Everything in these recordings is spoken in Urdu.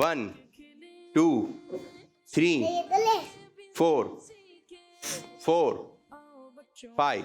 1 2 3 4 5।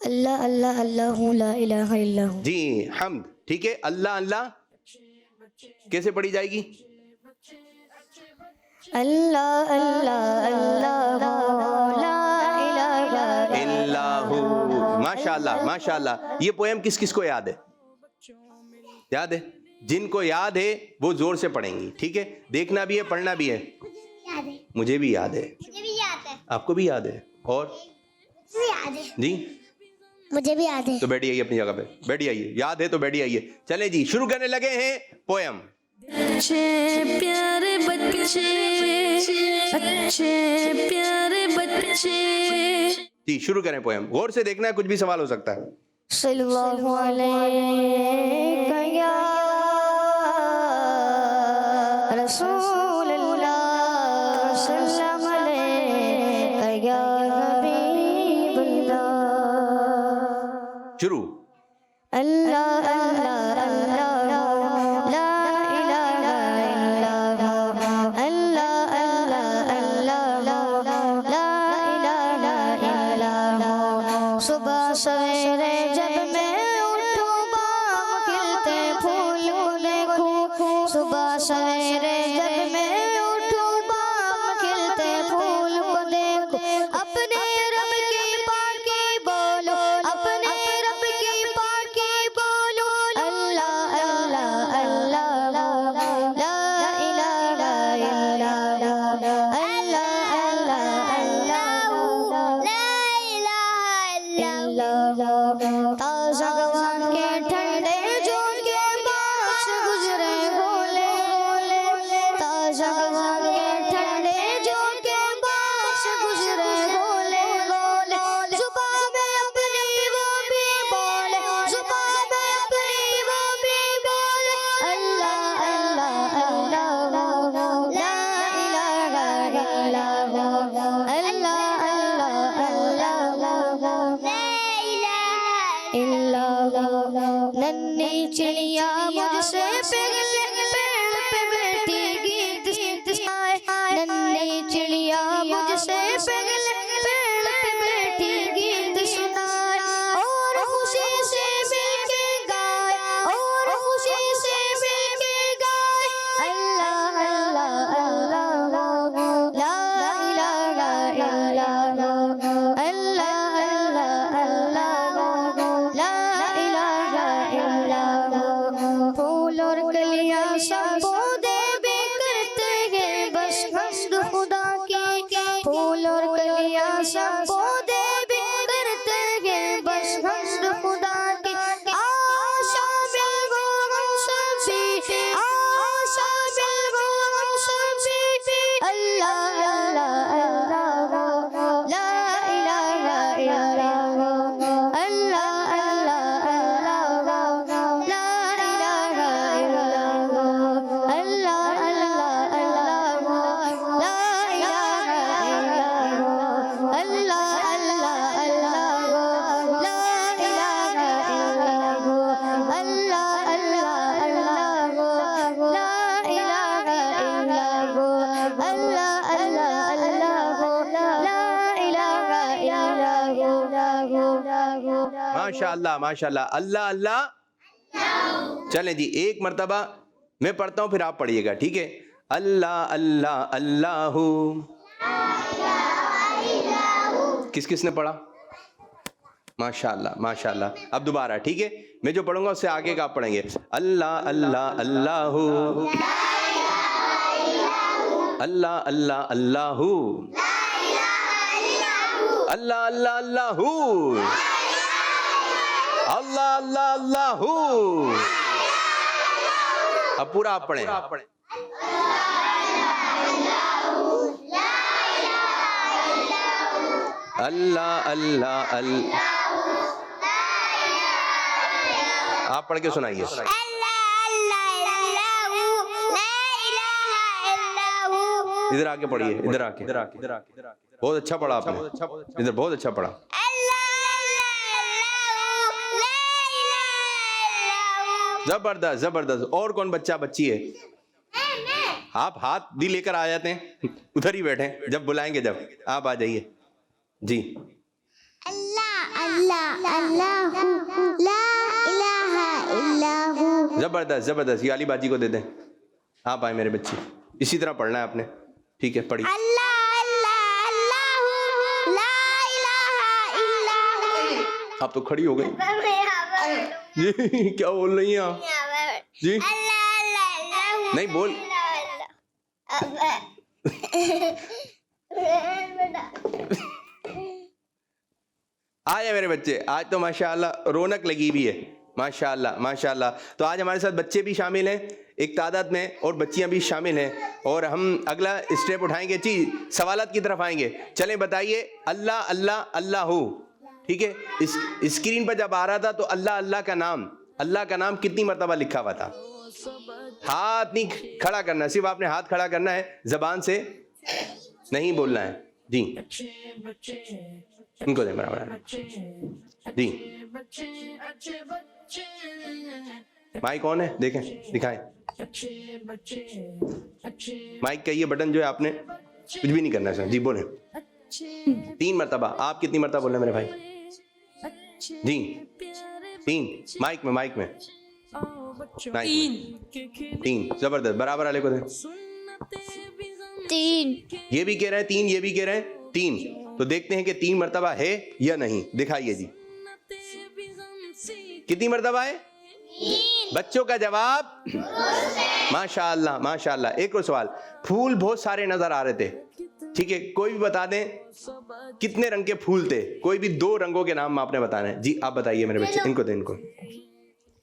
اللہ اللہ اللہ لا الہ الا ہوں. جی حمد. ٹھیک ہے, اللہ اللہ کیسے پڑھی جائے گی؟ اللہ اللہ اللہ لا الہ الا ہو. ماشاء اللہ ماشاء اللہ. یہ پویم کس کس کو یاد ہے؟ یاد ہے؟ جن کو یاد ہے وہ زور سے پڑھیں گی. ٹھیک ہے, دیکھنا بھی ہے پڑھنا بھی ہے. یاد ہے. مجھے بھی یاد ہے. مجھے بھی یاد ہے. آپ کو بھی یاد ہے؟ اور مجھے بھی یاد ہے. جی مجھے بھی یاد ہے. تو بیٹھی آئیے اپنی جگہ پہ, بیٹھی آئیے. یاد ہے تو بیٹھی آئیے. چلیں جی شروع کرنے لگے ہیں پویم. اچھے پیارے بچے اچھے پیارے بچے. جی شروع کریں پویم. غور سے دیکھنا ہے, کچھ بھی سوال ہو سکتا ہے. صلی اللہ علیہ یا رسول اللہ سلام علیہ یا حبیب اللہ. شروع. اللہ اللہ اللہ لا الہ الا اللہ اللہ اللہ اللہ لا الہ الا اللہ. صبح سویرے جب میں اٹھوں بام کھلتے پھول کو دیکھوں. صبح سویرے جب میں اٹھوں بام کھلتے پھول کو دیکھوں. اپنے رب کی پاکی بولو اپنے رب کی پاکی بولو. اللہ اللہ اللہ لا الہ الا اللہ اللہ اللہ اللہ. تازہ گوان کے ٹھنڈے جون کے پاس گزرے بولے. تازہ گوان کے ٹھنڈے جون کے پاس گزرے بولے. زبان میں اپنی وہ بھی بولے زبان میں اپنی وہ بھی بولے. اللہ اللہ اللہ لا الہ الا اللہ اللہ اللہ. ننھی چڑیا مجھ سے پیڑ پہ بیٹھی گیت سنائے. ننھی چڑیا مجھ سے پیڑ پہ بیٹھی گیت سنائے. اور خوشی سے مل کے گائے اور خوشی سے مل کے گائے. اللہ اللہ اللہ لا الہ الا اللہ اللہ اللہ لا الہ الا اللہ. پھول اور کلیاں سب پودے بھی کرتے ہیں بس حمد خدا کی. پھول اور کلیاں سب پودے بھی کرتے ہیں بس حمد خدا کی. شامل ہو ہم سبھی شامل ہو ہم سبھی. اللہ اللہ اللہ لا الہ الا اللہ اللہ اللہ لا الہ الا اللہ اللہ اللہ لا الہ الا اللہ اللہ اللہ لا الہ الا اللہ اللہ اللہ لا الہ الا اللہ اللہ لا الہ الا اللہ. ماشاء اللہ ماشاء اللہ. اللہ اللہ. چلیں جی ایک مرتبہ میں پڑھتا ہوں پھر آپ پڑھیے گا. ٹھیک ہے. اللہ اللہ اللہ. کس کس نے پڑھا؟ ماشاء اللہ ماشاء اللہ. اب دوبارہ. ٹھیک ہے, میں جو پڑھوں گا اس سے آگے کا آپ پڑھیں گے. اللہ اللہ اللہ اللہ اللہ اللہ اللہ اللہ اللہ اللہ اللہ اللہ. اب پورا آپ پڑھیں. اللہ اللہ اللہ. آپ پڑھ کے سنائیے. ادھر آ کے پڑھیے. ادھر آ کے. بہت اچھا پڑھا آپ نے. ادھر بہت اچھا پڑھا. زبردست زبردست. اور کون بچہ بچی ہے؟ آپ ہاتھ بھی لے کر آ جاتے ہیں, ادھر ہی بیٹھیں, جب بلائیں گے جب آپ آ جائیے. جی اللہ اللہ اللہ لا الہ الا ہو. زبردست زبردست. یہ علی باجی کو دے دیں. آپ آئے میرے بچے. اسی طرح پڑھنا ہے آپ نے. ٹھیک ہے پڑھیے. اللہ اللہ اللہ لا الہ الا ہو. آپ تو کھڑی ہو گئی جی. کیا بول رہی ہیں آپ جی؟ نہیں بول. آئے میرے بچے. آج تو ماشاءاللہ رونق لگی ہوئی ہے. ماشاءاللہ ماشاءاللہ. تو آج ہمارے ساتھ بچے بھی شامل ہیں ایک تعداد میں اور بچیاں بھی شامل ہیں اور ہم اگلا اسٹیپ اٹھائیں گے. جی سوالات کی طرف آئیں گے. چلیں بتائیے اللہ اللہ اللہ ہو. ٹھیک ہے. اسکرین پہ جب آ رہا تھا تو اللہ کا نام کتنی مرتبہ لکھا ہوا تھا؟ ہاتھ نہیں کھڑا کرنا, صرف آپ نے ہاتھ کھڑا کرنا ہے, زبان سے نہیں بولنا ہے. جی ان کو دیں برابر. جی مائک کون ہے دیکھیں دکھائیں. مائک کا یہ بٹن جو ہے آپ نے کچھ بھی نہیں کرنا ہے. جی بولیں 3 مرتبہ. آپ کتنی مرتبہ بولنا میرے بھائی؟ جی 3. مائک میں 3. زبردست. برابر والے کو دیں. 3. یہ بھی کہہ رہے ہیں 3, یہ بھی کہہ رہے ہیں 3. تو دیکھتے ہیں کہ 3 مرتبہ ہے یا نہیں. دکھائیے جی کتنی مرتبہ ہے. بچوں کا جواب ماشاءاللہ ماشاءاللہ. ایک اور سوال. پھول بہت سارے نظر آ رہے تھے. ٹھیک ہے کوئی بھی بتا دیں کتنے رنگ کے پھول تھے. کوئی بھی 2 رنگوں کے نام آپ نے بتانا ہے. جی آپ بتائیے میرے بچے. ان کو دیں ان کو.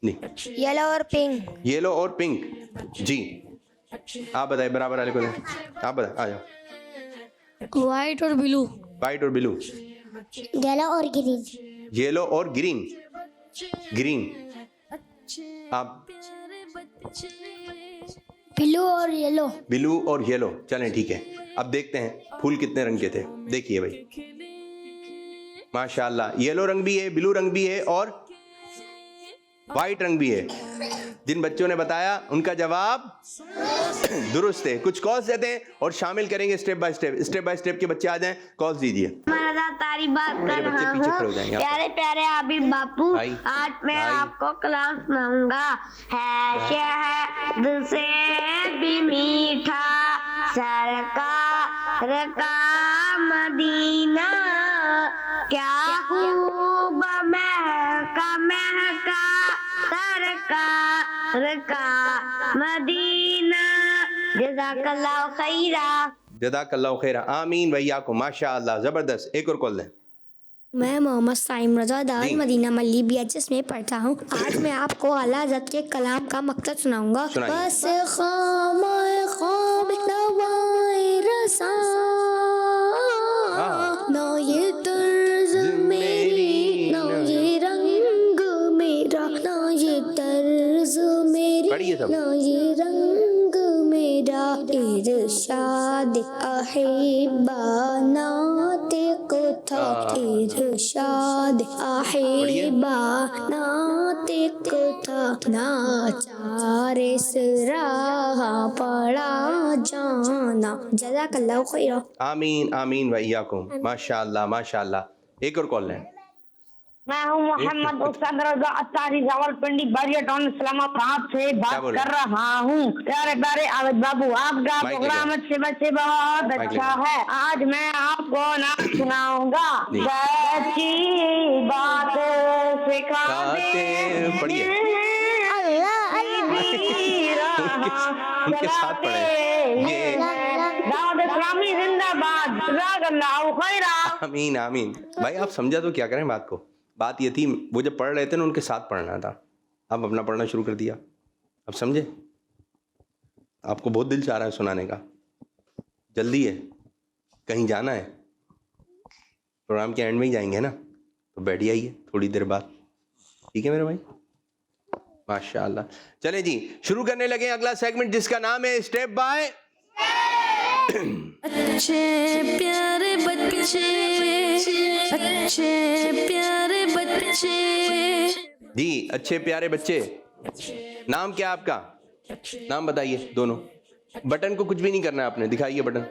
یلو اور پنک. یلو اور پنک. جی آپ بتائیے. برابر والے کو دیں. آپ بتائیں. آ جاؤ. وائٹ اور بلو. وائٹ اور بلو. یلو اور گرین. یلو اور گرین. گرین. آپ بلو اور یلو. بلو اور یلو. چلیں ٹھیک ہے. اب دیکھتے ہیں پھول کتنے رنگ کے تھے. دیکھیے بھائی ماشاءاللہ. یلو رنگ بھی ہے, بلو رنگ بھی ہے اور وائٹ رنگ بھی ہے. جن بچوں نے بتایا ان کا جواب درست ہے. کچھ کالز دیتے ہیں اور شامل کریں گے اسٹیپ بائی اسٹیپ کے بچے آ جائیں. کالز دیجیے. تاری بات کر رہا ہوں. پیارے پیارے عابد باپو, آج میں آپ کو کلام سناؤں گا. ہے شہد سے بھی میٹھا سرکار کا مدینہ, کیا خوب مہکا مہکا سرکار کا مدینہ. جزاک اللہ خیرہ. جزاک اللہ خیر. آمین ویاکم. ماشاءاللہ زبردست. ایک اور کال دیں. میں محمد سائم رضا دار مدینہ ملی BHS میں پڑھتا ہوں. آج میں آپ کو اعلیٰ حضرت کے کلام کا مقصد سناؤں گا. بس خام نوائے رساں نہ یہ طرز میری نہ یہ رنگ میرا نہ یہ طرز میری نہ یہ رنگ میرا. ارشاد احبا نعت کو تھا. ارشاد احبا نعت کو تھا. ناچار اس راہ پڑا جانا. جزاک اللہ خیر. آمین آمین ویاکم. ماشاءاللہ ماشاءاللہ. ایک اور کال لیں. میں ہوں محمد استاد رضا اتاری راولپنڈی باریا ٹاؤن اسلام آباد سے بات کر رہا ہوں. پیارے پیارے عابد بابو, آپ کا پروگرام اچھے بچے بہت اچھا ہے. آج میں آپ کو نام سناؤں گا. سچی بات سکھاتے پڑھیے. ان کے ساتھ پڑھیں. دعوت اسلامی زندہ باد. جزاک اللہ خیرہ. آمین آمین. بھائی آپ سمجھا تو کیا کریں بات کو. بات یہ تھی وہ جب پڑھ رہے تھے نا ان کے ساتھ پڑھنا تھا. آپ اپنا پڑھنا شروع کر دیا. اب سمجھے. آپ کو بہت دل چاہ رہا ہے سنانے کا. جلدی ہے, کہیں جانا ہے, پروگرام کے اینڈ میں ہی جائیں گے نا, تو بیٹھ جائیے تھوڑی دیر بعد. ٹھیک ہے میرے بھائی. ماشاء اللہ. چلیں جی شروع کرنے لگے اگلا سیگمنٹ جس کا نام ہے اسٹیپ بائی. اچھے پیارے بچے اچھے پیارے بچے. جی اچھے پیارے بچے. نام کیا آپ کا؟ نام بتائیے دونوں. بٹن کو کچھ بھی نہیں کرنا ہے آپ نے. دکھائیے بٹن.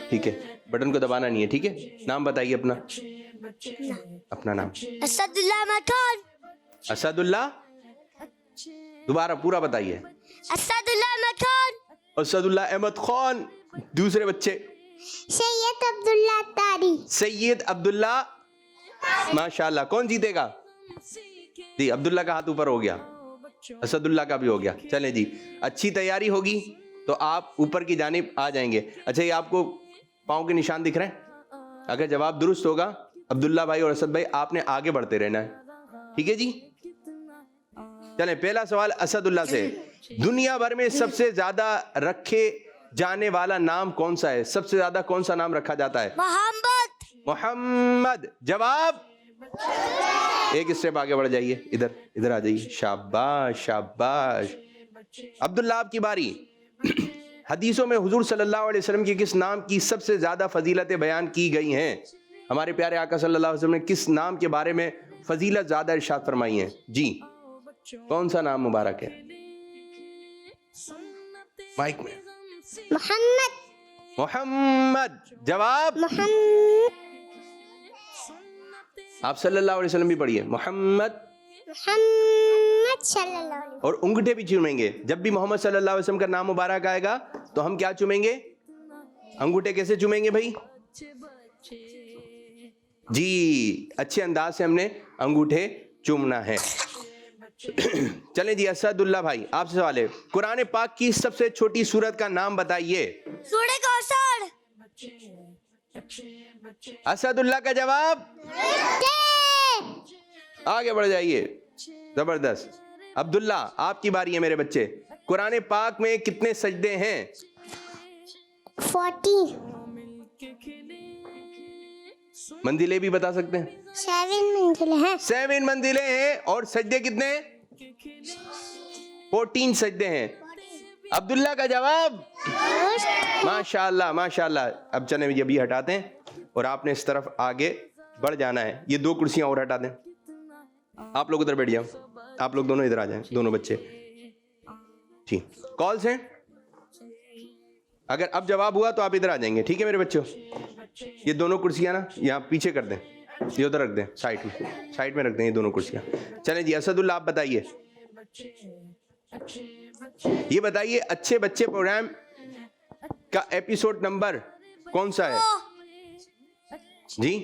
ٹھیک ہے بٹن کو دبانا نہیں ہے. ٹھیک ہے. نام بتائیے اپنا. اپنا نام. اسد اللہ احمد خان. اسد اللہ, دوبارہ پورا بتائیے. اسد اللہ احمد خان. اسد اللہ احمد خان. دوسرے بچے. سید عبداللہ تاری. سید عبداللہ. ماشاءاللہ. کون جیتے گا؟ جی عبداللہ کا ہاتھ اوپر ہو گیا, اسد اللہ کا بھی ہو گیا. چلیں جی, اچھی تیاری ہوگی تو آپ اوپر کی جانب آ جائیں گے. اچھا یہ آپ کو پاؤں کے نشان دکھ رہے ہیں؟ اگر جواب درست ہوگا عبداللہ بھائی اور اسد بھائی آپ نے آگے بڑھتے رہنا ہے, ٹھیک ہے جی. چلیں پہلا سوال اسد اللہ سے. دنیا بھر میں سب سے زیادہ رکھے جانے والا نام کون سا ہے؟ سب سے زیادہ کون سا نام رکھا جاتا ہے؟ محمد. محمد. جواب. ایک اسٹیپ آگے بڑھ جائیے, ادھر آ جائیے. شاباش شاباش. عبداللہ آپ کی باری. حدیثوں میں حضور صلی اللہ علیہ وسلم کے کس نام کی سب سے زیادہ فضیلتیں بیان کی گئی ہیں؟ ہمارے پیارے آقا صلی اللہ علیہ وسلم نے کس نام کے بارے میں فضیلت زیادہ ارشاد فرمائی ہیں؟ جی کون سا نام مبارک ہے؟ مائک میں. محمد. محمد. جواب. محمد. آپ صلی اللہ علیہ وسلم بھی پڑھیے. محمد. محمد صلی اللہ علیہ وسلم. اور انگوٹھے بھی چومیں گے. جب بھی محمد صلی اللہ علیہ وسلم کا نام مبارک آئے گا تو ہم کیا چومیں گے؟ انگوٹھے. کیسے چومیں گے بھائی؟ جی اچھے انداز سے ہم نے انگوٹھے چومنا ہے. چلیں جی اسد اللہ بھائی آپ سے سوال ہے. قرآن پاک کی سب سے چھوٹی سورت کا نام بتائیے. سورہ کوثر. اسد اللہ کا جواب. آگے بڑھ جائیے. زبردست. عبداللہ آپ کی باری ہے میرے بچے. قرآن پاک میں کتنے سجدے ہیں؟ 40. منزلیں بھی بتا سکتے ہیں؟ 7 منزلیں ہیں. 7 منزلیں ہیں. اور سجدے کتنے؟ 14 سجدے ہیں. عبداللہ کا جواب. ماشاءاللہ ماشاءاللہ. اب چلیں یہ ہٹاتے ہیں اور آپ نے اس طرف آگے بڑھ جانا ہے. یہ 2 کرسیاں اور ہٹا دیں. آپ لوگ ادھر بیٹھ جاؤ. آپ لوگ دونوں ادھر آ جائیں, دونوں بچے. جی کالز ہیں. اگر اب جواب ہوا تو آپ ادھر آ جائیں گے, ٹھیک ہے میرے بچوں. یہ دونوں کرسیاں نا یہاں پیچھے کر دیں, یہ ادھر رکھ دیں, سائڈ میں رکھ دیں یہ دونوں کرسیاں. چلیں جی اسد اللہ آپ بتائیے. یہ بتائیے اچھے بچے پروگرام کا ایپیسوڈ نمبر کون سا ہے؟ جی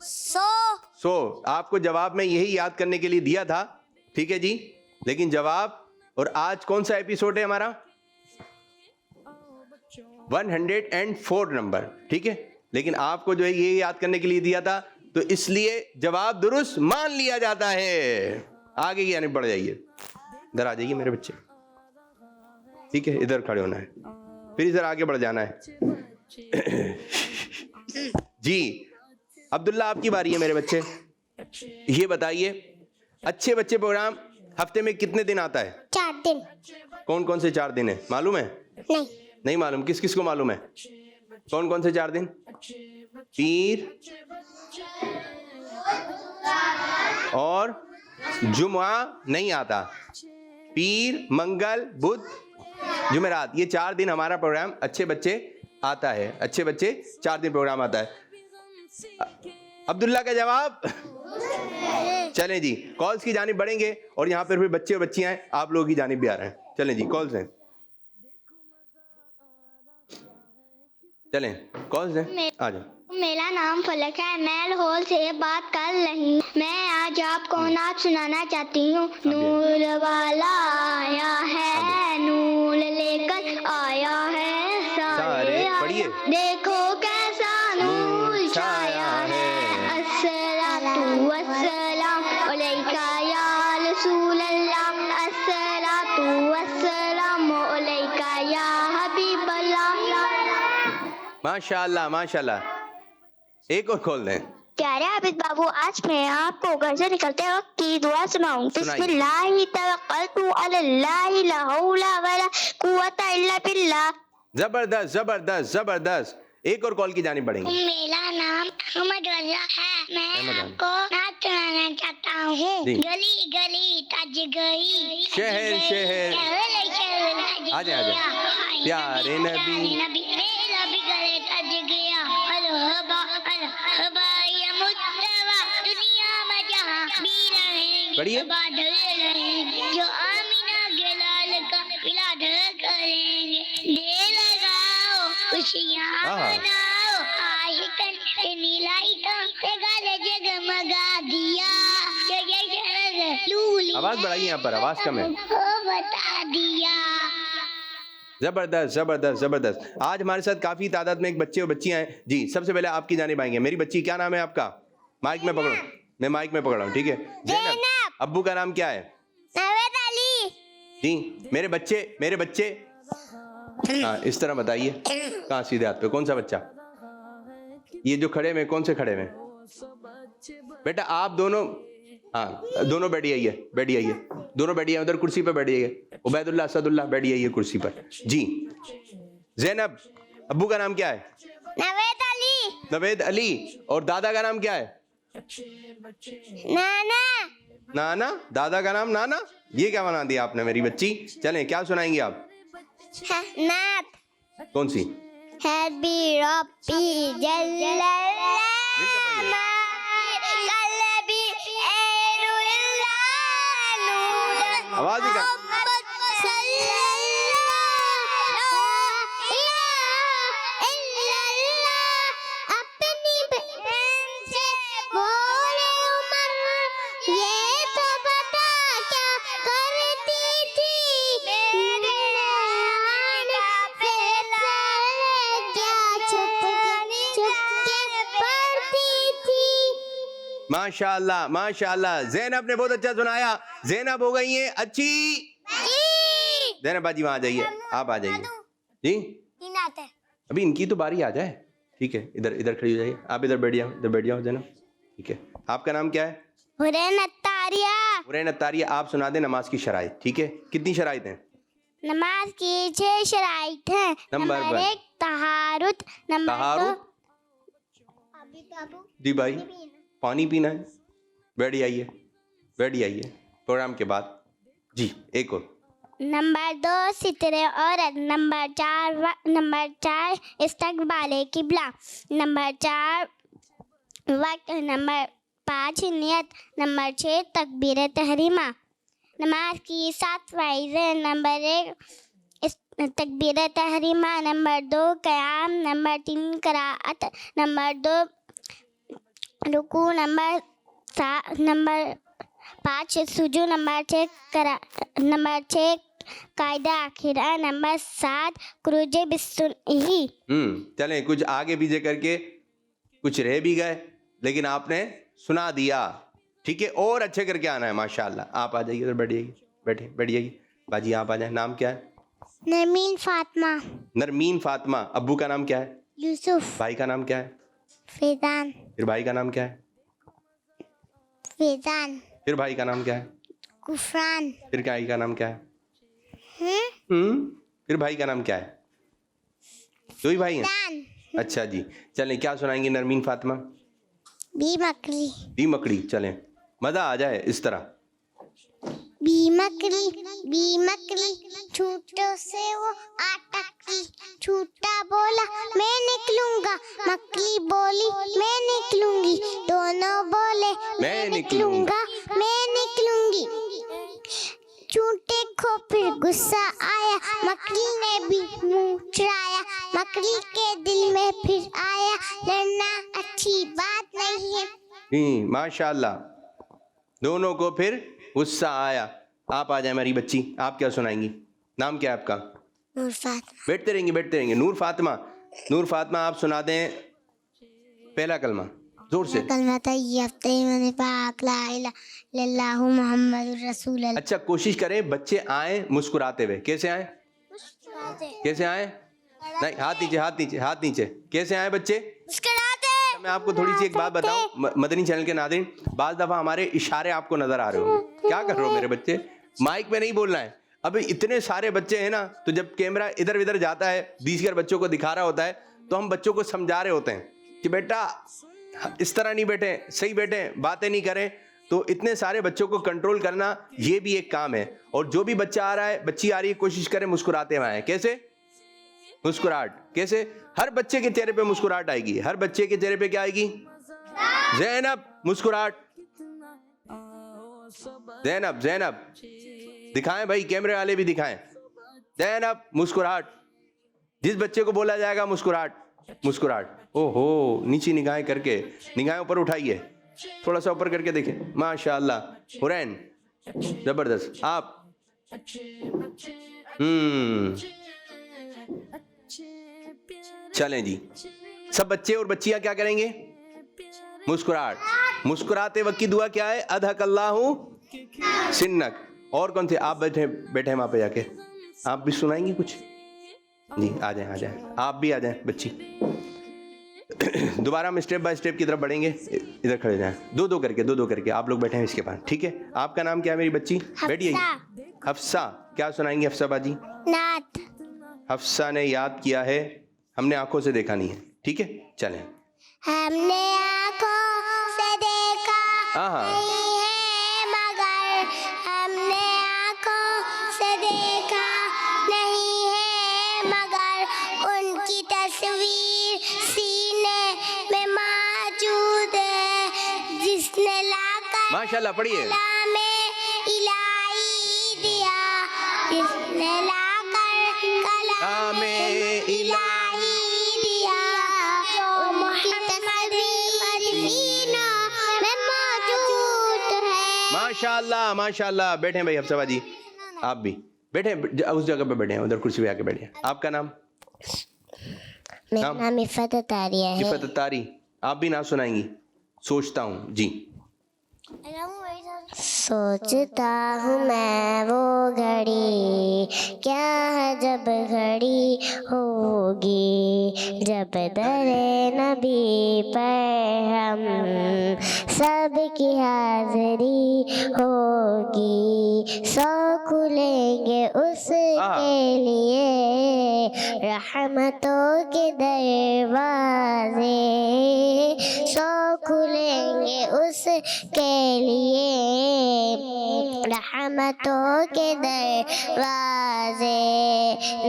100. آپ کو جواب میں یہی یاد کرنے کے لیے دیا تھا, ٹھیک ہے جی. لیکن جواب اور آج کون سا ایپیسوڈ ہے ہمارا؟ 104 نمبر, ٹھیک ہے. لیکن آپ کو جو ہے یہ یاد کرنے کے لیے دیا تھا تو اس لیے جواب درست مان لیا جاتا ہے. آگے یعنی بڑھ جائیے. ادھر آ جائیے میرے بچے, ٹھیک ہے. ادھر کھڑے ہونا ہے, پھر ادھر آگے بڑھ جانا ہے. جی عبداللہ آپ کی باری ہے میرے بچے. یہ بتائیے اچھے بچے پروگرام ہفتے میں کتنے دن آتا ہے؟ 4 دن. کون کون سے 4 دن ہیں معلوم ہے؟ نہیں معلوم. کس کس کو معلوم ہے کون کون سے 4 دن؟ پیر اور جمعہ نہیں آتا. پیر, منگل, بدھ, جمعرات, یہ 4 دن ہمارا پروگرام اچھے بچے آتا ہے. اچھے بچے 4 دن پروگرام آتا ہے. عبداللہ کا جواب. چلیں جی کالز کی جانب بڑھیں گے اور یہاں پر بھی بچے اور بچیاں ہیں, آپ لوگوں کی جانب بھی آ رہے ہیں. چلیں جی کالز ہیں, چلیں کالز ہیں, آ جائیں. میرا نام فلک ہے, میں لاہور سے بات کر رہی ہوں. میں آج آپ کو نعت سنانا چاہتی ہوں. نور والا آیا ہے, نور لے کر آیا ہے سارے, پڑھیے. دیکھو کیسا نور چھایا ہے. الصلاۃ والسلام علیکہ یا رسول اللہ, الصلاۃ والسلام علیکہ یا حبیب اللہ. ماشاءاللہ ماشاءاللہ. ایک اور کھول دیں. پیارے عابد بابو, آج میں آپ کو گھر سے نکلتے وقت کی دعا سناؤں. بسم اللہ توکلت علی اللہ لا حول ولا قوت الا باللہ. زبردست زبردست زبردست. ایک اور کال کی جانب بڑھیں گے. میرا نام احمد رضا ہے, میں آپ کو نعت سنانا چاہتا ہوں. گلی گلی تج گئی, شہر شہر, آ جائیں آ جائیں. پیارے نبی میرا بھی گلے تج گیا, مرحبا مرحبا یا بھی رہیں پڑھیے بادل رہیں جو آمینہ کے لال کا ملاد کریں گے دے لگاؤ خوشیاں مناؤ عاشقن کے نیلائی کا گل جگمگا دیا آواز بڑھائیے یہاں پر آواز کم ہے بتا دیا زبردست زبردست زبردست آج ہمارے ساتھ کافی تعداد میں ایک بچے اور بچیاں ہیں جی سب سے پہلے آپ کی جانب آئیں گے میری بچی کیا نام ہے آپ کا مائک میں پکڑو میں مائک میں پکڑا ہوں ٹھیک ہے زینب ابو کا نام کیا ہے نوید علی جی میرے بچے ہاں اس طرح بتائیے کہاں سیدھے ہاتھ پہ کون سا بچہ یہ جو کھڑے میں کون سے کھڑے میں بیٹا آپ دونوں ہاں دونوں بیٹھ جائیے دونوں بیٹھ جائیے ادھر کرسی پہ بیٹھ جائیے عبید اللہ اسد اللہ بیٹھ جائیے کرسی پر جی زینب ابو کا نام کیا ہے نوید علی اور دادا کا نام کیا ہے نانا دادا کا نام نانا یہ کیا بنا دیا آپ نے میری بچی چلیں کیا سنائیں گے آپ نعت کون سی حسبی ربی جل آواز ہی کر ماشاء اللہ زینب نے بہت اچھا سنایا زینب ہو گئی ہیں اچھی زینب باجی وہاں آ جائیے آپ آ جائیے جی ابھی ان کی تو باری آ جائے ٹھیک ہے ادھر کھڑی ہو جائیے آپ ادھر بیٹھ جاؤ زینب ٹھیک ہے آپ کا نام کیا ہے حرین اتاریہ آپ سنا دیں نماز کی شرائط ٹھیک ہے کتنی شرائط ہیں نماز کی 6 شرائط ہیں نمبر 1 طہارت نمبر 2 جی بھائی پانی پینا ہے بیٹھ جائیے پروگرام کے بعد جی ایک اور نمبر 2 سترے عورت نمبر 4 استقبال قبلہ نمبر 4 وقت نمبر 5 نیت نمبر 6 تکبیر تحریمہ نماز کی 7 فرائض نمبر 1 تکبیر تحریمہ نمبر 2 قیام نمبر 3 قرأت نمبر 2 رکوع نمبر 5 سجود نمبر 6 قاعدہ آخرہ نمبر 7 خروج بالسنہ چلیں کچھ آگے پیچھے کر کے کچھ رہ بھی گئے لیکن آپ نے سنا دیا ٹھیک ہے اور اچھے کر کے آنا ہے ماشاءاللہ آپ آ جائیے ادھر بیٹھ جائیے باجی آپ آ جائیں نام کیا ہے نرمین فاطمہ ابو کا نام کیا ہے یوسف بھائی کا نام کیا ہے فیضان پھر بھائی کا نام کیا ہے فیضان پھر بھائی کا نام کیا ہے غفران پھر بھائی کا نام کیا ہے پھر بھائی کا نام کیا ہے دو ہی بھائی ہیں اچھا جی چلیں کیا سنائیں گے نرمین فاطمہ بی مکڑی چلیں مزہ آ جائے اس طرح بی مکڑی چھوٹوں سے وہ اٹکی چھوٹا بولا میں نکلوں گا مکڑی بولی میں نکلوں گی دونوں بولے میں نکلوں گی چھوٹے کو پھر غصہ آیا مکڑی نے بھی منہ چڑھایا مکڑی کے دل میں پھر آیا لڑنا اچھی بات نہیں ہے ماشاءاللہ دونوں کو پھر غصہ آیا آپ آ جائیں میری بچی آپ کیا سنائیں گی نام کیا ہے آپ کا نور فاطمہ بیٹھتے رہیں گے نور فاطمہ آپ سنا دیں پہلا کلمہ زور سے کلمہ طیب تیمن پاک لا الہ الا اللہ محمد رسول اللہ اچھا کوشش کریں بچے آئیں مسکراتے ہوئے کیسے آئیں نہیں ہاتھ نیچے کیسے آئیں بچے میں آپ کو تھوڑی سی ایک بات بتاؤں مدنی چینل کے ناظرین بعض دفعہ ہمارے اشارے آپ کو نظر آ رہے ہوں گے کیا کر رہے ہو میرے بچے مائک پہ نہیں بولنا ہے اب اتنے سارے بچے ہیں نا تو جب کیمرہ ادھر ادھر جاتا ہے 20 بچوں کو دکھا رہا ہوتا ہے تو ہم بچوں کو سمجھا رہے ہوتے ہیں کہ بیٹا اس طرح نہیں بیٹھیں صحیح بیٹھیں باتیں نہیں کریں تو اتنے سارے بچوں کو کنٹرول کرنا یہ بھی ایک کام ہے اور جو بھی بچہ آ رہا ہے بچی آ رہی ہے کوشش کریں مسکراتے ہوئے آئیں کیسے مسکراہٹ کیسے ہر بچے کے چہرے پہ مسکراہٹ آئے گی ہر بچے کے چہرے پہ کیا آئے گی زینب مسکراہٹ زینب زینب دکھائیں بھائی, کیمرے والے بھی دکھائیں. زینب مسکراہٹ, جس بچے کو بولا جائے گا مسکراہٹ مسکراہٹ. او ہو, نیچی نگاہیں کر کے, نگاہیں اوپر اٹھائیے, تھوڑا سا اوپر کر کے دیکھیں. ماشاء اللہ حرین زبردست. آپ چلیں جی, سب بچے اور بچیاں کیا کریں گے؟ مسکراہٹ. مسکراتے وقت کی دعا کیا ہے؟ اضحک اللہ سنک. اور کون سے؟ آپ بیٹھے بیٹھے وہاں پہ جا کے, آپ بھی سنائیں گے کچھ؟ جی آ جائیں آ جائیں, آپ بھی آ جائیں بچی. دوبارہ ہم اسٹیپ بائی اسٹیپ کی طرف بڑھیں گے. ادھر کھڑے جائیں, دو دو کر کے آپ لوگ بیٹھے ہیں اس کے پاس, ٹھیک ہے؟ آپ کا نام کیا ہے میری بچی؟ بیٹھیے. حفصہ. کیا سنائیں گے حفصہ باجی؟ نعت. حفصہ نے یاد کیا ہے, ہم نے آنکھوں سے دیکھا نہیں ہے, ٹھیک ہے؟ چلیں. ہم نے آنکھوں سے دیکھا نہیں ہے مگر, ہم نے آنکھوں سے دیکھا نہیں ہے مگر, ان کی تصویر سینے میں موجود ہے, جس نے لا کر ماشاءاللہ پڑھیے. کلام الہی دیا, جس نے لا کر کلام الہی دیا, جو محمد مدینہ میں موجود ہے. ماشاءاللہ ماشاءاللہ. بیٹھیں بھائی حفصہ باجی, آپ بھی بیٹھیں اس جگہ پہ بیٹھے ہیں, ادھر کرسی پہ آ کے بیٹھے. آپ کا نام؟ میرا نام عفت اتاریہ ہے. عفت اتاری. آپ بھی نام سنائیں گی؟ سوچتا ہوں. جی. سوچتا ہوں میں وہ گھڑی, کیا ہے جب گھڑی ہوگی, جب در نبی پر ہم سب کی حاضری ہوگی. سو کھلیں گے اس کے لیے رحمتوں کے دروازے, سو کھلیں گے اس کے لیے رحمتوں کے دروازے.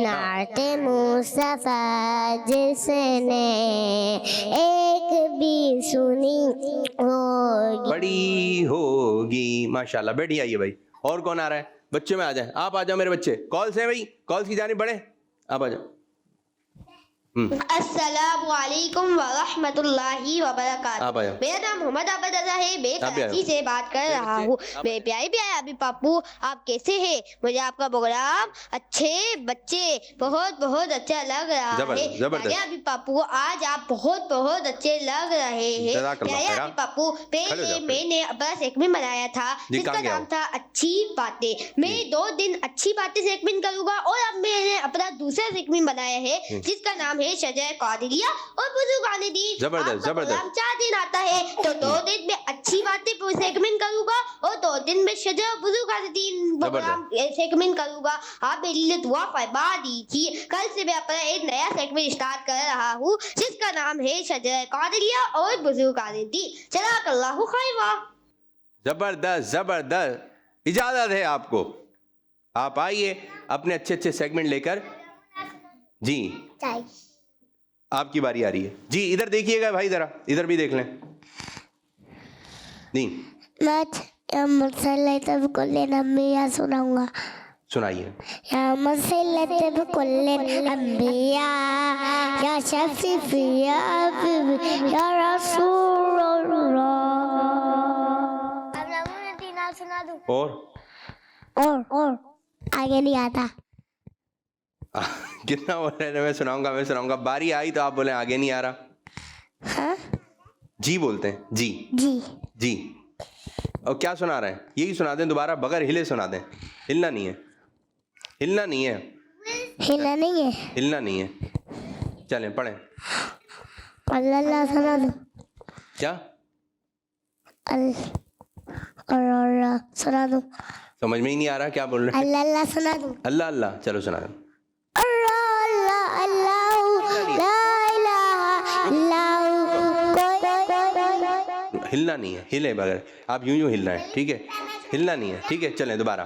نعت مصطفیٰ جس نے ایک بھی سنی ہوگی, بڑی ہوگی. ماشاءاللہ. بیٹھی آئیے بھائی. اور کون آ رہا ہے؟ بچے میں آ جائیں, آپ آ جاؤ میرے بچے. کالس ہیں بھائی, کالس کی جانب بڑھیں, آپ آ جاؤ. السلام علیکم ورحمۃ اللہ وبرکاتہ. میرا نام محمد عابد رضا ہے, میں کراچی سے بات کر رہا ہوں. میرے پیارے پیارے ابھی پاپو, آپ کیسے ہیں؟ مجھے آپ کا پروگرام اچھے بچے بہت بہت اچھا لگ رہا ہے. پیارے ابھی پاپو, آج آپ بہت بہت اچھے لگ رہے ہیں. پیارے ابھی پاپو, پہلے میں نے اپنا سیگمنٹ بنایا تھا جس کا نام تھا اچھی باتیں. میں 2 دن اچھی باتیں سیگمنٹ کروں گا, اور اب میں نے اپنا دوسرا سیگمنٹ بنایا ہے جس کا نام شجر قادریہ اور بزرگان دین. زبردست زبردست. 4 دن آتا ہے تو 2 دن میں اچھی باتیں سیگمنٹ کروں گا, اور 2 دن میں شجر اور بزرگان دین پروگرام سیگمنٹ کروں گا. آپ میرے لیے دعا فرما دیجیے. کل سے میں اپنا ایک نیا سیگمنٹ اسٹارٹ کر رہا ہوں جس کا نام ہے شجر قادریہ اور بزرگان دین. جزاک اللہ خیرا. زبردست زبردست. اجازت ہے آپ کو, آپ آئیے اپنے اچھے اچھے سیگمنٹ لے کر. جی آپ کی باری آ رہی ہے. جی ادھر دیکھیے گا بھائی, ذرا ادھر بھی دیکھ لیں. میں سناؤں گا. سنائیے. یا مسلط بکل انبیاء, یا شفیف یا حبیب یا رسول اللہ. سنا دوں اور آگے نہیں آتا. کتنا بول رہے ہیں؟ میں سناؤں گا. باری آئی تو آپ بولیں آگے نہیں آ رہا. ہاں جی بولتے ہیں. جی جی جی. اور کیا سنا رہے ہیں؟ یہی سنا دیں دوبارہ, بغیر ہلے سنا دیں. ہلنا نہیں ہے, ہلنا نہیں ہے, ہلنا نہیں ہے, ہلنا نہیں ہے. چلیں پڑھیں. اللہ اللہ سنا دو. کیا اللہ سنا دو؟ سمجھ میں ہی نہیں آ رہا کیا بول رہے ہیں. اللہ اللہ سنا دو. اللہ اللہ. چلو سنا دیں. اللہ اللہ لا الہ الا ہو. ہلنا نہیں ہے, ہلے بغیر. آپ یوں ہلنا ہے, ٹھیک ہے؟ ہلنا نہیں ہے, ٹھیک ہے؟ چلیں دوبارہ.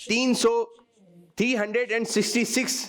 366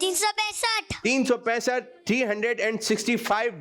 365। 365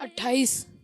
28।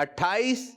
28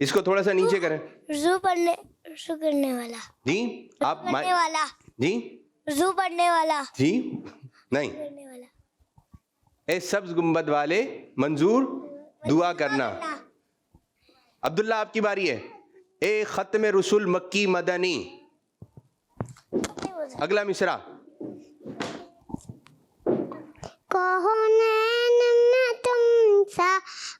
اس کو تھوڑا سا نیچے کریں. وضو کرنے والا. جی آپ والا. جی وضو پڑھنے والا. جی نہیں. اے سبز گنبد والے منظور دعا کرنا. عبداللہ آپ کی باری ہے. اے ختم رسول مکی مدنی. اگلا مصرع. کون تم سا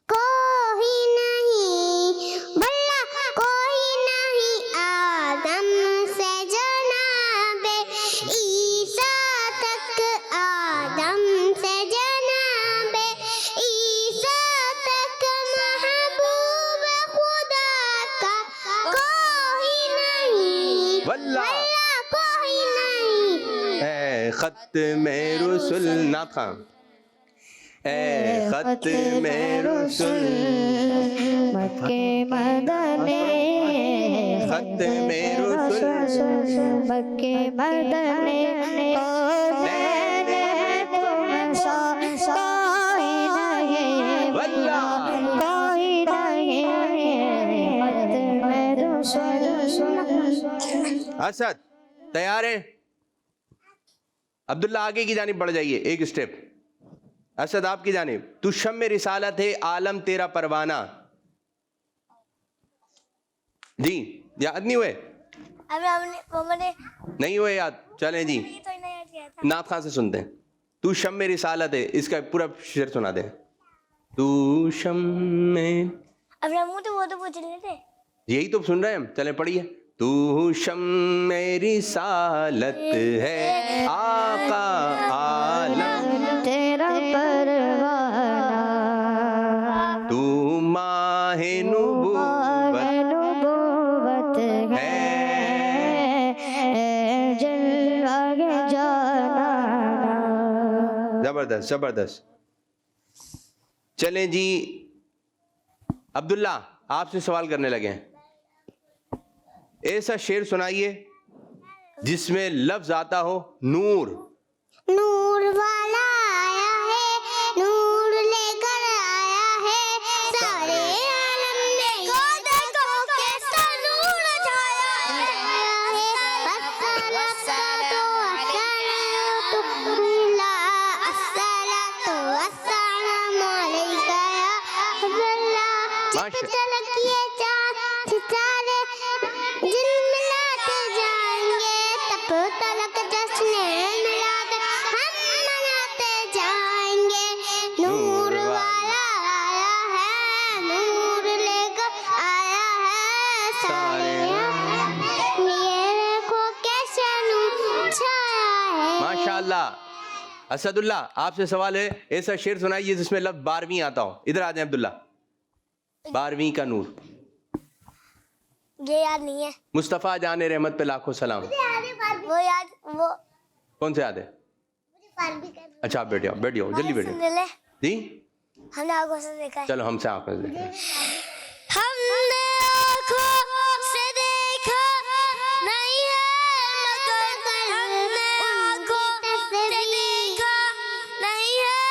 کوئی نہیں بلا کوئی نہیں آدم سے جناب عیسیٰ تک آدم سے جناب عیسیٰ تک محبوب خدا کا کوئی نہیں واللہ کوئی نہیں. اے ختم رسول نعت خان. اے ختم رسول مکے مدنے ختم رسول مکے مدنے تم سا کوئی نہیں واللہ کوئی نہیں ختم. اسد تیار ہیں؟ عبداللہ آگے کی جانب بڑھ جائیے ایک اسٹیپ. اسد آپ کی جانب. تو شمع رسالت ہے عالم تیرا پروانہ. جی یاد نہیں ہوئے؟ نہیں ہوئے یاد. چلیں جی نعت خان سے سنتے ہیں. تو شمع رسالت ہے, اس کا پورا شعر سنا دیں. تو شمع اب رمو تو وہ تو پوچھ رہے تھے. یہی تو سن رہے ہیں ہم. چلیں پڑھیے. تو شمع رسالت ہے آقا عالم تیرا پروانہ تو ماہ نبوت ہے جلوہ جانا. زبردست زبردست. چلیں جی عبداللہ آپ سے سوال کرنے لگے ہیں. ایسا شعر سنائیے جس میں لفظ آتا ہو نور. نور والا آیا ہے نور لے کر آیا ہے سارے عالم میں دیکھو کیسا نور چھایا ہے. السلام علیکم یا عبداللہ. چلکیے چار ستارے جن ملاتے جائیں گے تب تلک جشن ملاد ہم مناتے جائیں گے. نور والا آیا ہے نور لے کر آیا ہے سارے یہ دیکھو کیسا نور چھایا ہے. ماشاءاللہ. اسد اللہ آپ سے سوال ہے ایسا شعر سنائیے جس میں لفظ 12ویں آتا ہو. ادھر آ جائیں عبداللہ. 12ویں کا نور. یہ یاد نہیں ہے. مصطفیٰ جان رحمت پہ لاکھوں سلام. وہ یاد وہ کون سے یاد ہے؟ اچھا آپ بیٹھ جاؤ بیٹھ جاؤ جلدی بیٹھ جاؤ. جی ہم نے آنکھوں سے دیکھا ہے. چلو ہم سے آنکھوں سے دیکھیں. ہم نے آنکھوں سے دیکھا نہیں ہے مگر ہم نے آنکھوں سے دیکھا نہیں ہے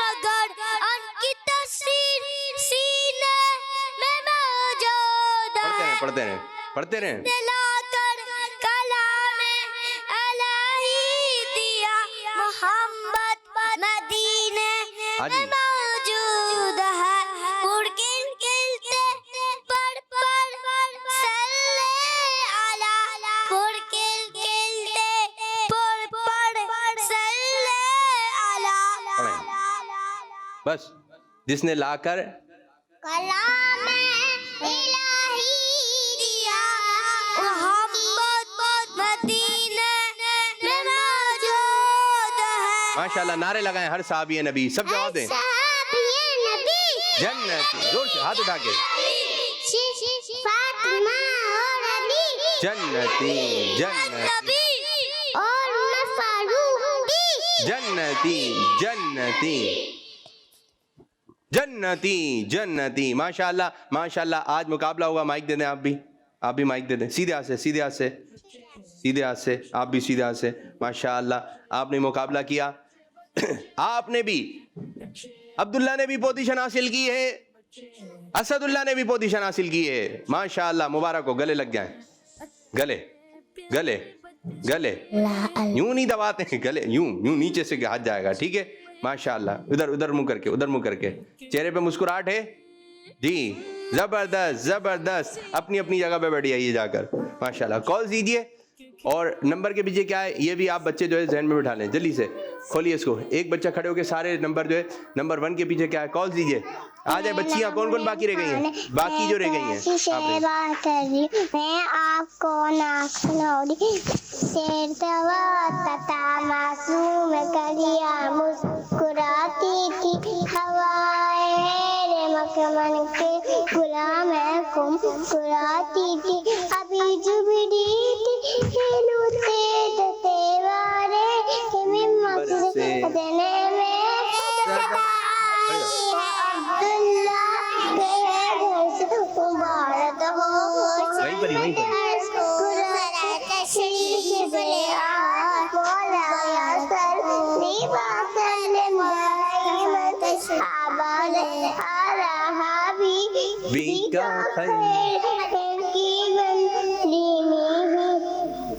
مگر ان کی تصویر سینے میں موجود ہے. پڑھتے رہیں پڑھتے رہیں. دلا کر کلام الہی دیا محمد مدینے میں موجود ہے. کڑکن کلتے پڑھ پڑھ صلی علی کڑکن کلتے پڑھ پڑھ صلی علی. بس جس نے لا کر کلام الہی دیا محمد مدینے میں موجود ہے. ماشاءاللہ نعرے لگائیں ہر صحابی نبی. سب جواب دیں. صحابی نبی جنتی. زور سے ہاتھ اٹھا کے. فاطمہ اور علی جنتی جنتی اور فاروق جنتی جنتی جنتی جنتی. ماشاءاللہ ماشاءاللہ. آج مقابلہ ہوگا. مائک دے دیں آپ بھی مائک دے دیں. سیدھے ہاتھ سے سیدھے ہاتھ سے سیدھے ہاتھ سے. آپ بھی سیدھے ہاتھ سے. ماشاءاللہ آپ نے مقابلہ کیا. آپ نے بھی عبداللہ نے بھی پوزیشن حاصل کی ہے. اسد اللہ نے بھی پوزیشن حاصل کی ہے, ماشاءاللہ, مبارک ہو, گلے لگ جائیں, گلے گلے گلے, یوں نہیں دباتے ہیں, گلے یوں یوں نیچے سے ہاتھ جائے گا, ٹھیک ہے, ماشاءاللہ, ادھر ادھر منہ کر کے, ادھر منہ کر کے, چہرے پہ مسکراہٹ ہے جی, زبردست زبردست, اپنی اپنی جگہ پہ بیٹھ جائیے جا کر, ماشاءاللہ. کال دیجیے, اور نمبر کے پیچھے کیا ہے یہ بھی آپ بچے جو ہے ذہن میں بٹھا لیں, جلدی سے کھولیے اس کو, ایک بچہ کھڑے ہو کے سارے نمبر جو ہے نمبر 1 کے پیچھے کیا ہے کال دیجیے. آ جائے بچیاں, کون کون باقی رہ گئی ہیں, باقی جو رہ گئی ہیں, میں آپ کو نعت سناؤں گی. شیر تتا معصوم کلیاں مسکراتی تھی, ہوائیں میرے مکمن کے غلام کم مسکراتی تھی, ابھی جبڑی تھی ہلوتے دیوارے مقصد دینے میں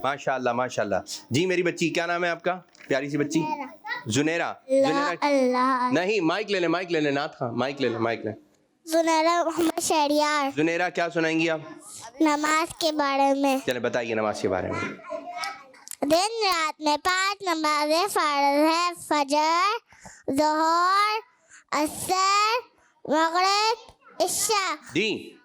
ماشاء اللہ ماشاء اللہ. جی میری بچی, کیا نام ہے آپ کا, پیاری سی بچی, زنیرہ. نہیں, مائک لے لیں, مائک لے لیں, نعت خواں, مائک لے لیں, مائک لیں. زنیرہ محمد شہریار. زنیرہ کیا سنائیں گی آپ؟ نماز کے بارے میں. چلیں بتائیے نماز کے بارے میں. دن رات میں 5 نمازیں فرض ہے, فجر, ظہر, عصر, مغرب, عشاء. جی.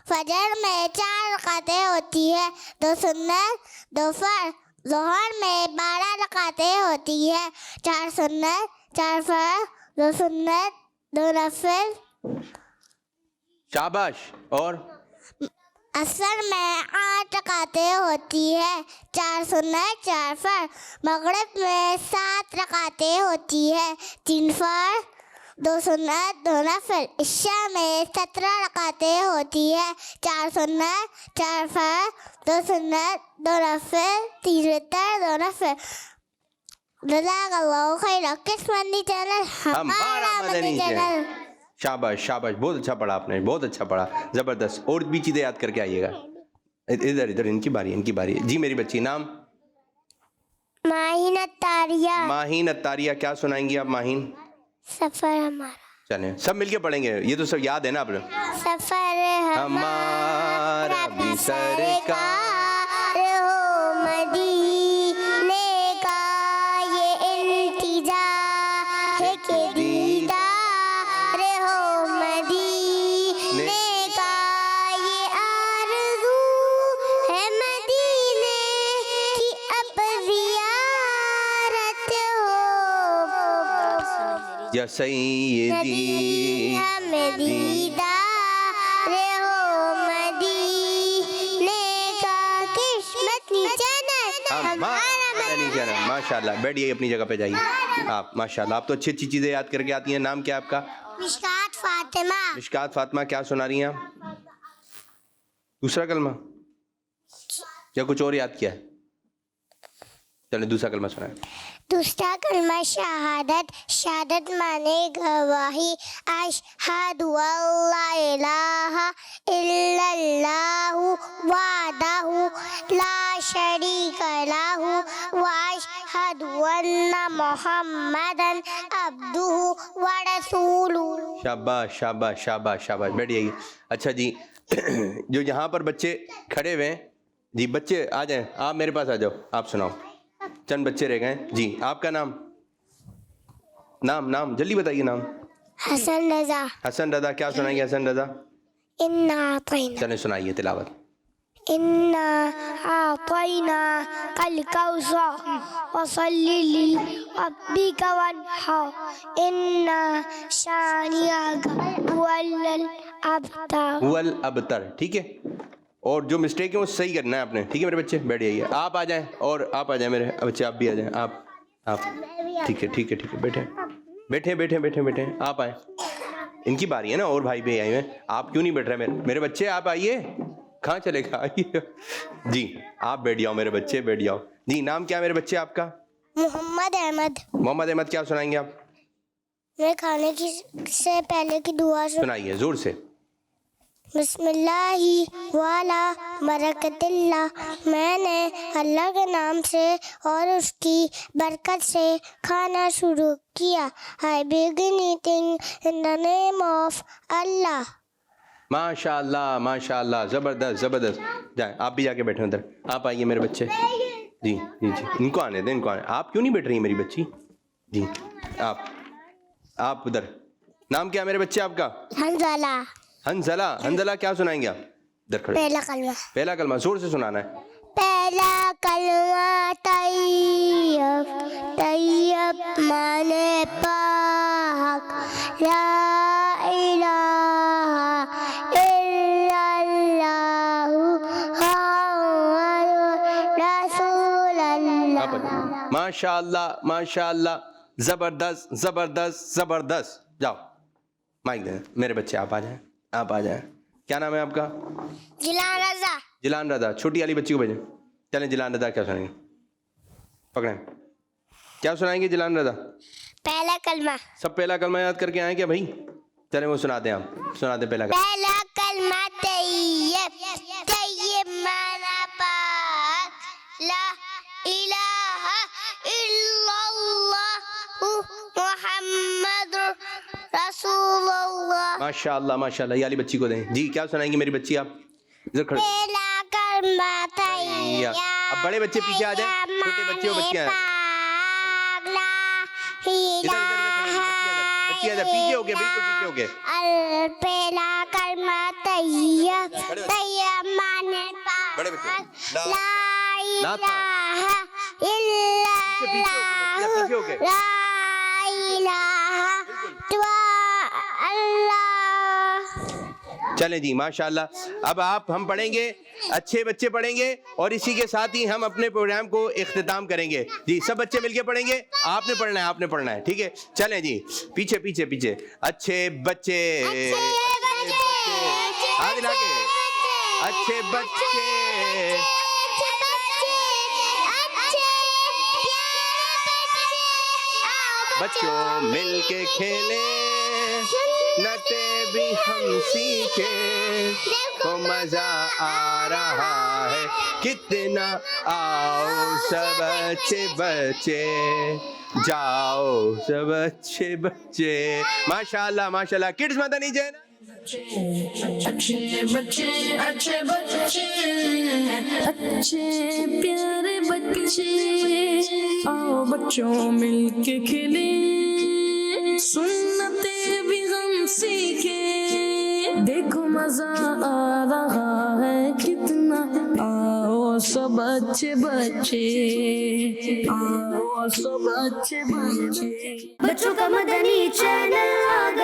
فجر میں 4 رکعتیں ہوتی ہے, 2 سنت 2 فرض. ظہر میں 12 رکعتیں ہوتی ہے, 4 سنت 4 فرض, 2 سنت 2 نفل. شاباش. اور عصر میں 8 رکعتیں ہوتی ہے, 4 سنت 4 فرض. مغرب میں 7 رکعتیں ہوتی ہے, 3 فرض 2 سنت 2 نفل. عشاء میں 17 رکعتیں ہوتی ہے, 4 سنت 4 فرض 2 سنت 2 نفل, 3 وتر 2 نفل. جزاک اللہ خیر. کس مدنی چینل؟ ہمارا مدنی چینل. شاباش شاباش, بہت اچھا پڑھا آپ نے, بہت اچھا پڑھا, زبردست. اور بھی چیزیں یاد کر کے آئیے گا. ادھر ادھر, ان کی باری, ان کی باری. جی میری بچی, نام؟ ماہین الطاریہ. ماہین الطاریہ, کیا سنائیں گی آپ ماہین؟ سفر ہمارا. چلیں سب مل کے پڑھیں گے, یہ تو سب یاد ہے نا آپ نے. سفر ہمارا بھی سرکار ہو مدینے کا, یہ التجا ہے کہ دیدار ہو مدینے کا, یہ آرزو ہے مدینے کی اب زیارت ہو. یا سیدی ہمیں دیدار ہو مدینے کا. قسمت چینل ہمارا مدنی چینل. ماشاء اللہ, بیٹھیے اپنی جگہ پہ جائیے آپ. ماشاء اللہ, آپ تو اچھی اچھی چیزیں یاد کر کے آتی ہیں. نام کیا آپ کا؟ مشکات فاطمہ. مشکات فاطمہ, کیا سنا رہی ہیں آپ؟ دوسرا کلمہ یا کچھ اور یاد کیا ہے؟ چلیں دوسرا کلمہ سنائیں. دوسرا کلمہ شہادت. شہادت مانے گواہی. اشہد ان لا الہ الا اللہ وحدہ لا شریک لہ واشہد ان محمدا عبدہ ورسولہ. شاباش شاباش شاباش شاباش, بیٹھ جائیے. اچھا جی, جو یہاں پر بچے کھڑے ہوئے ہیں, جی بچے آ جائیں, آپ میرے پاس آ جاؤ, آپ سناؤ. چند بچے رہ گئے. جی آپ کا نام, نام نام جلدی بتائیے. نام؟ حسن رضا. حسن رضا, کیا سنائیں گے حسن رضا؟ انا اعطینا. چلیں سنائیے تلاوت. انا اعطینا الکوثر فصلی لربک وانحر ان شانئک هو الابتر. هو الابتر, ٹھیک ہے. اور جو مسٹیک ہے وہ صحیح کرنا ہے آپ نے, ٹھیک ہے میرے بچے؟ بیٹھ جائیے. آپ آ جائیں, اور آپ آ جائیں میرے بچے, آپ بھی آ جائیں. آپ ٹھیک ہے ٹھیک ہے ٹھیک ہے, بیٹھیں بیٹھیں بیٹھیں بیٹھیں بیٹھیں. آپ آئیں, ان کی باری ہے نا, اور بھائی بھی آئے ہوئے ہیں. آپ کیوں نہیں بیٹھ رہے میرے بچے؟ آپ آئیے, کہاں چلے گا, آئیے. جی آپ بیٹھ جاؤ میرے بچے, بیٹھ جاؤ. جی نام کیا میرے بچے آپ کا؟ محمد احمد. محمد احمد, کیا سنائیں گے آپ؟ میں کھانے کی سے پہلے کی دعا سنائیے زور سے. بسم اللہ والا برکت اللہ. میں نے اللہ کے نام سے اور اس کی برکت سے کھانا شروع کیا. I begin eating in the name of Allah. ماشاء اللہ ماشاء اللہ, زبردست زبردست. جائیں آپ بھی جا کے بیٹھیں ادھر. آپ آئیے میرے بچے. جی جی جی ان کو آنے دیں, ان کو آنے. آپ کیوں نہیں بیٹھ رہی ہیں میری بچی؟ جی آپ ادھر. نام کیا میرے بچے آپ کا؟ حنزلہ. حنزلہ. حنزلہ کیا سنائیں گے آپ؟ ادھر کھڑے. پہلا کلمہ. پہلا کلمہ زور سے سنانا ہے. پہلا کلمہ طیب. طیب مانے پاک. لا الہ الا اللہ محمد رسول اللہ. ماشاء اللہ ماشاء اللہ, زبردست زبردست زبردست. جاؤ مائک دیں میرے بچے. آپ آ جائیں, آپ آ جائیں. کیا نام ہے آپ کا؟ جیلان رضا. جیلان رضا. چھوٹی والی بچی کو بھیجیں. چلیں جیلان رضا کیا سنائیں گے؟ پکڑیں. کیا سنائیں گے جیلان رضا؟ پہلا کلمہ. سب پہلا کلمہ یاد کر کے آئیں کیا بھائی؟ چلیں وہ سنا دیں, آپ سنا دیں پہلا کلمہ. پہلا کلمہ طیب. طیب مانا پاک. لا الہ الا اللہ محمد رسول اللہ. ماشاء اللہ ماشاء اللہ. یہ والی بچی کو دیں. جی کیا سنائیں گی میری بچی آپ؟ ادھر کھڑے. پہلا کلمہ طیب. اب بڑے بچے پیچھے آ جائیں, چھوٹے بچے وہ بچے ہیں. بچی ادھر پیچھے ہو گئے, بالکل پیچھے ہو گئے. پہلا کلمہ طیب. طیب مانے بڑے بچے. پاک. لا الہ الا اللہ. پیچھے ہو گئے. لا الہ الا اللہ. چلیں جی ماشاء اللہ. اب آپ ہم پڑھیں گے, اچھے بچے پڑھیں گے, اور اسی کے ساتھ ہی ہم اپنے پروگرام کو اختتام کریں گے. جی سب بچے مل کے پڑھیں گے. آپ نے پڑھنا ہے, آپ نے پڑھنا ہے, ٹھیک ہے. چلیں جی پیچھے پیچھے پیچھے. اچھے بچے آگے لا کے. اچھے بچے بچوں مل کے کھیلیں, نتے بھی ہم سیکھیں, تو مزہ آ رہا ہے کتنا. آؤ سب اچھے بچے, جاؤ سب اچھے بچے. ماشاء اللہ ماشاء اللہ. کڈز مدنی جین. اچھے بچے اچھے بچے اچھے پیارے بچے, آؤ بچوں مل کے کھیلیں, سنتے بھی ہم سیکھیں, دیکھو مزہ آ رہا ہے کتنا. آؤ سب اچھے بچے, آؤ سب اچھے بچے. بچوں کا مدنی چینل